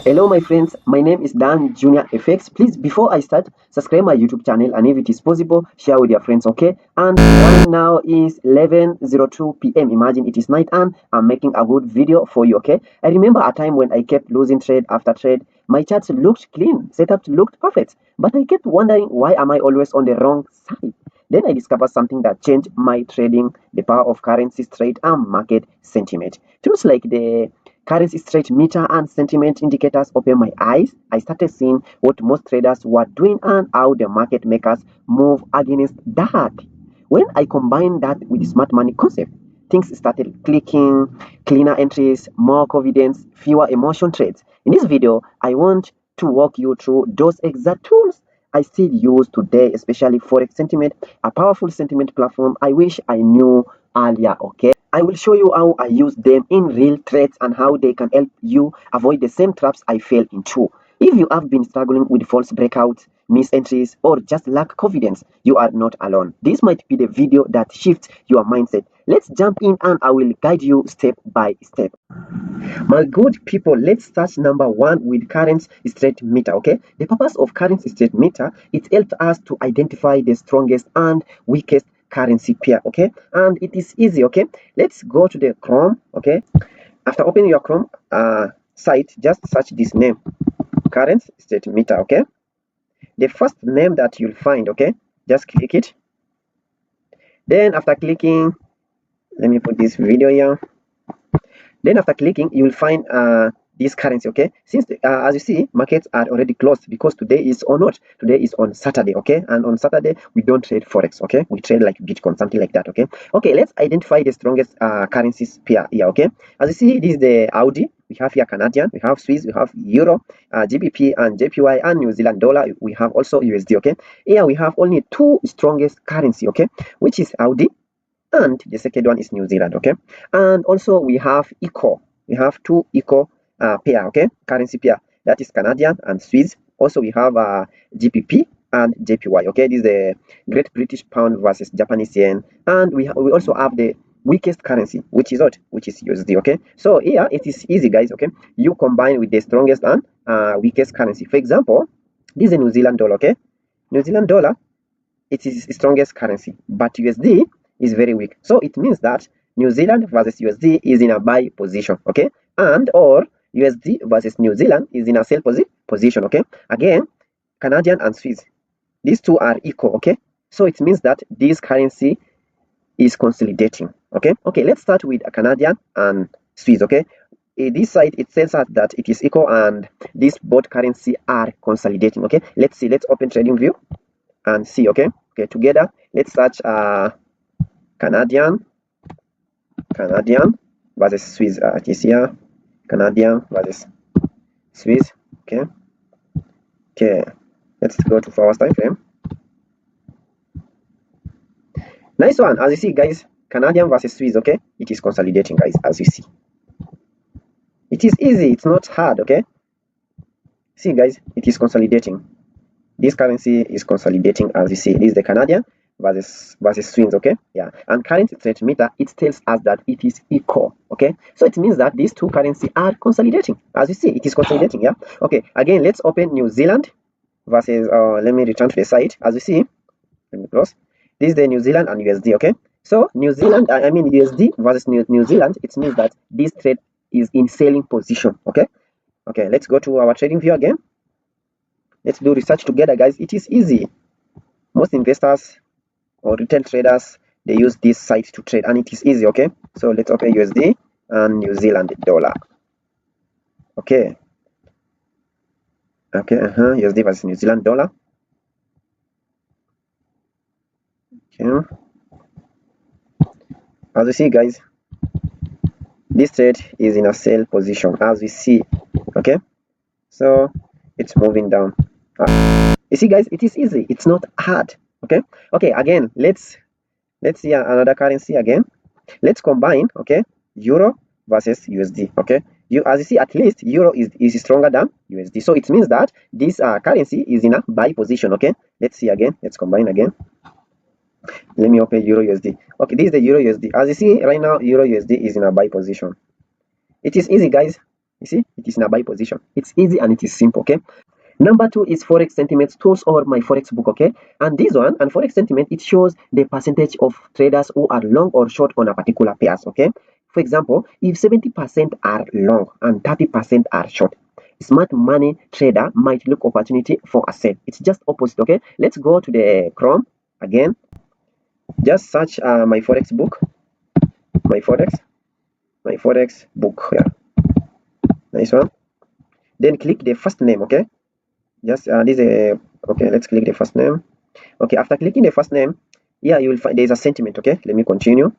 Hello my friends, my name is Dan Junior FX. Please, before I start, subscribe my YouTube channel, and if it is possible, share with your friends, okay? And right now is 11:02 p.m. Imagine it is night and I'm making a good video for you, okay? I remember a time when I kept losing trade after trade. My charts looked clean, setup looked perfect, but I kept wondering, why am I always on the wrong side? Then I discovered something that changed my trading: the power of currencies, trade, and market sentiment. Tools like the currency straight meter and sentiment indicators opened my eyes. I started seeing what most traders were doing and how the market makers move against that. When I combined that with the smart money concept, things started clicking: cleaner entries, more confidence, fewer emotion trades. In this video, I want to walk you through those exact tools I still use today, especially Forex Sentiment, a powerful sentiment platform I wish I knew earlier, okay? I will show you how I use them in real trades and how they can help you avoid the same traps I fell into. If you have been struggling with false breakouts, missed entries, or just lack confidence, you are not alone. This might be the video that shifts your mindset. Let's jump in and I will guide you step by step. My good people, let's start number one with current straight meter. Okay, the purpose of current straight meter, it helps us to identify the strongest and weakest currency pair. Okay, and it is easy. Okay, let's go to the Chrome. Okay, after opening your Chrome site, just search this name, current straight meter. Okay, the first name that you'll find. Okay, just click it. Then after clicking, let me put this video here. Then after clicking, you will find this currency. Okay, since as you see, markets are already closed because today is or not, today is on Saturday. Okay, and on Saturday we don't trade Forex. Okay, we trade like Bitcoin, something like that. Okay, let's identify the strongest currencies pair here. Okay, as you see, this is the Audi. We have here Canadian, we have Swiss, we have Euro, GBP and JPY, and New Zealand dollar. We have also USD. Okay, here we have only two strongest currency. Okay, which is Audi, and the second one is New Zealand. Okay, and also we have eco. We have two eco pair. Okay, currency pair, that is Canadian and Swiss. Also we have GBP and JPY. Okay, this is the Great British Pound versus Japanese yen, and we also have the weakest currency, which is what, which is USD. Okay, so here it is easy, guys. Okay, you combine with the strongest and weakest currency. For example, this is a New Zealand dollar. Okay, New Zealand dollar, it is strongest currency, but USD is very weak. So it means that New Zealand versus USD is in a buy position. Okay, and or USD versus New Zealand is in a sell position. Okay, again, Canadian and Swiss, these two are equal. Okay, so it means that this currency is consolidating. Okay, let's start with a Canadian and Swiss. Okay, this side, it tells us that it is equal and these both currency are consolidating. Okay, let's see. Let's open trading view and see. Okay, together let's search Canadian versus Swiss. It is here, Canadian versus Swiss. Okay, let's go to 4 hours time frame. Nice one. As you see, guys, Canadian versus Swiss. Okay, it is consolidating, guys. As you see, it is easy, it's not hard. Okay, see, guys, it is consolidating. This currency is consolidating. As you see, this is the Canadian versus Swiss. Okay, yeah, and current straight meter, it tells us that it is equal. Okay, so it means that these two currencies are consolidating. As you see, it is consolidating. Yeah, okay, again, let's open New Zealand versus let me return to the site. As you see, let me close. This is the New Zealand and USD. Okay, so New Zealand, I mean USD versus New Zealand, it means that this trade is in selling position. Okay, let's go to our trading view again. Let's do research together, guys. It is easy. Most investors or retail traders, they use this site to trade, and it is easy. Okay, so let's open USD and New Zealand dollar. Okay, USD versus New Zealand dollar. Okay, as you see, guys, this trade is in a sell position, as we see. Okay, so it's moving down. You see, guys, it is easy, it's not hard. Okay, again, let's see another currency again. Let's combine. Okay, Euro versus USD. Okay, as you see, at least Euro is stronger than USD, so it means that this currency is in a buy position. Okay, let's see again. Let's combine again. Let me open Euro USD. Okay, this is the Euro USD. As you see right now, Euro USD is in a buy position. It is easy, guys. You see, it is in a buy position. It's easy and it is simple, okay? Number two is Forex Sentiment tools or my Forex book, okay? And this one, and Forex Sentiment, it shows the percentage of traders who are long or short on a particular pairs, okay? For example, if 70% are long and 30% are short, smart money trader might look opportunity for a sell. It's just opposite, okay? Let's go to the Chrome again. Just search my Forex book, my Forex book. Yeah, nice one. Then click the first name, okay? Just this okay. Let's click the first name. Okay, after clicking the first name, yeah, you will find there's a sentiment. Okay, let me continue.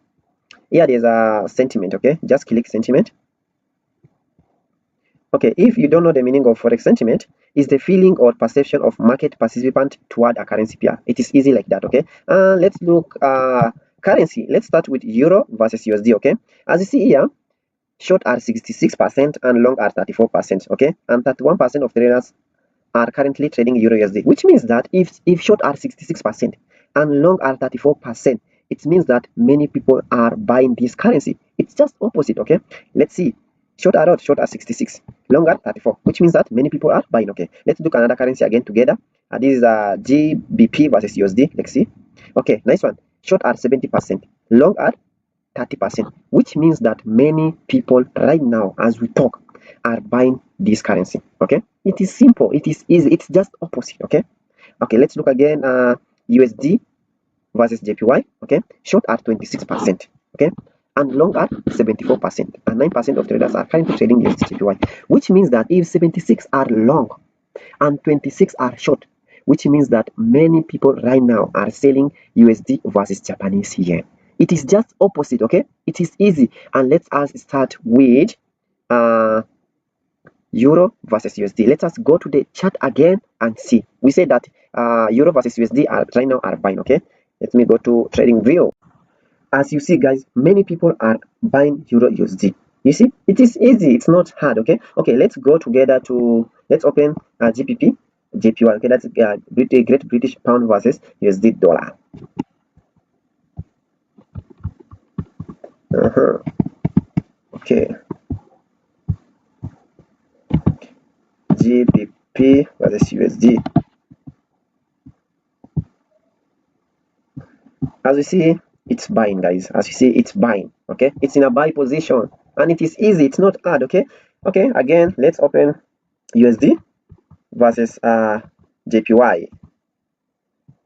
Yeah, there's a sentiment. Okay, just click sentiment. Okay, if you don't know the meaning of Forex sentiment, is the feeling or perception of market participant toward a currency pair. It is easy like that, okay? Let's look currency. Let's start with Euro versus USD, okay? As you see here, short are 66% and long are 34%, okay? And 31% of traders are currently trading Euro USD, which means that if short are 66% and long are 34%, it means that many people are buying this currency. It's just opposite, okay? Let's see. Short are what? Short are 66, long are 34, which means that many people are buying. Okay, let's look another currency again together. This is GBP versus USD. Let's see. Okay, nice one. Short are 70%, long are 30%, which means that many people right now, as we talk, are buying this currency. Okay, it is simple, it is easy, it's just opposite. Okay, let's look again. USD versus JPY. Okay, short are 26%. Okay, and long at 74%, and 9% of traders are currently trading USD JPY, which means that if 76 are long and 26 are short, which means that many people right now are selling USD versus Japanese yen. It is just opposite, okay? It is easy. And let us start with Euro versus USD. Let us go to the chart again and see. We say that Euro versus USD are right now are buying, okay? Let me go to trading view. As you see, guys, many people are buying Euro USD. You see, it is easy, it's not hard. Okay, let's go together to, let's open GBP JPY. Okay, that's Great British Pound versus USD dollar. Okay, GBP versus USD. As you see, it's buying, guys. As you see, it's buying. Okay, it's in a buy position and it is easy, it's not hard. Okay, again, let's open USD versus JPY,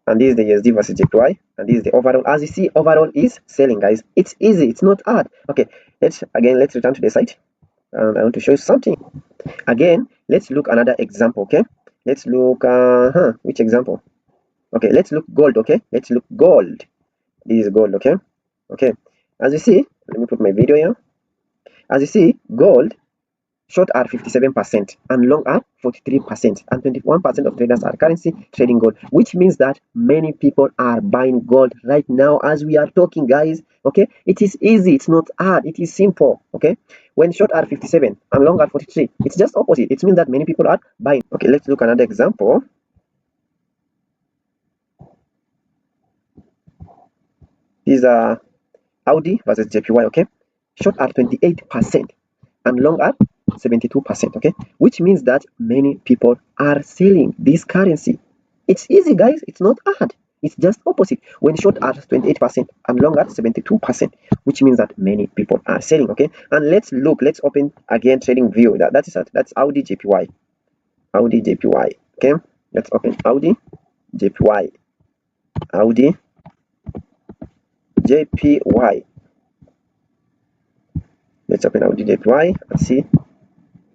and this is the USD versus JPY, and this is the overall. As you see, overall is selling, guys. It's easy, it's not hard. Okay, let's return to the site, and I want to show you something. Again, let's look another example. Okay, let's look which example? Okay, let's look gold. Okay, let's look gold. This is gold. Okay, as you see, let me put my video here. As you see, gold short are 57% and long are 43%, and 21% of traders are currently trading gold, which means that many people are buying gold right now as we are talking, guys. Okay, it is easy, it's not hard, it is simple. Okay, when short are 57 and long are 43, it's just opposite. It means that many people are buying. Okay, let's look another example. These are Audi versus JPY. Okay, short are 28% and long are 72%. Okay, which means that many people are selling this currency. It's easy, guys, it's not hard, it's just opposite. When short are 28% and long at 72%, which means that many people are selling. Okay, and let's open again trading view. That's Audi JPY. Okay, let's open Audi JPY. Audi JPY. Let's open Audi JPY and see.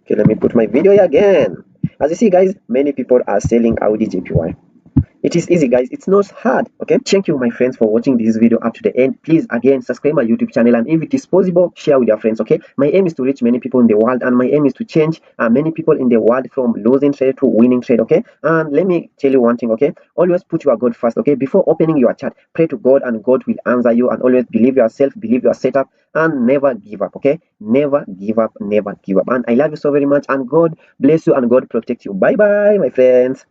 Okay, let me put my video here again. As you see, guys, many people are selling Audi JPY. It is easy, guys, it's not hard. Okay, thank you, my friends, for watching this video up to the end. Please again subscribe my YouTube channel, and if it is possible, share with your friends. Okay, my aim is to reach many people in the world, and my aim is to change many people in the world from losing trade to winning trade. Okay, and let me tell you one thing. Okay, always put your God first. Okay, before opening your chart, pray to God and God will answer you. And always believe yourself, believe your setup, and never give up. Okay, never give up, never give up. And I love you so very much, and God bless you and God protect you. Bye bye, my friends.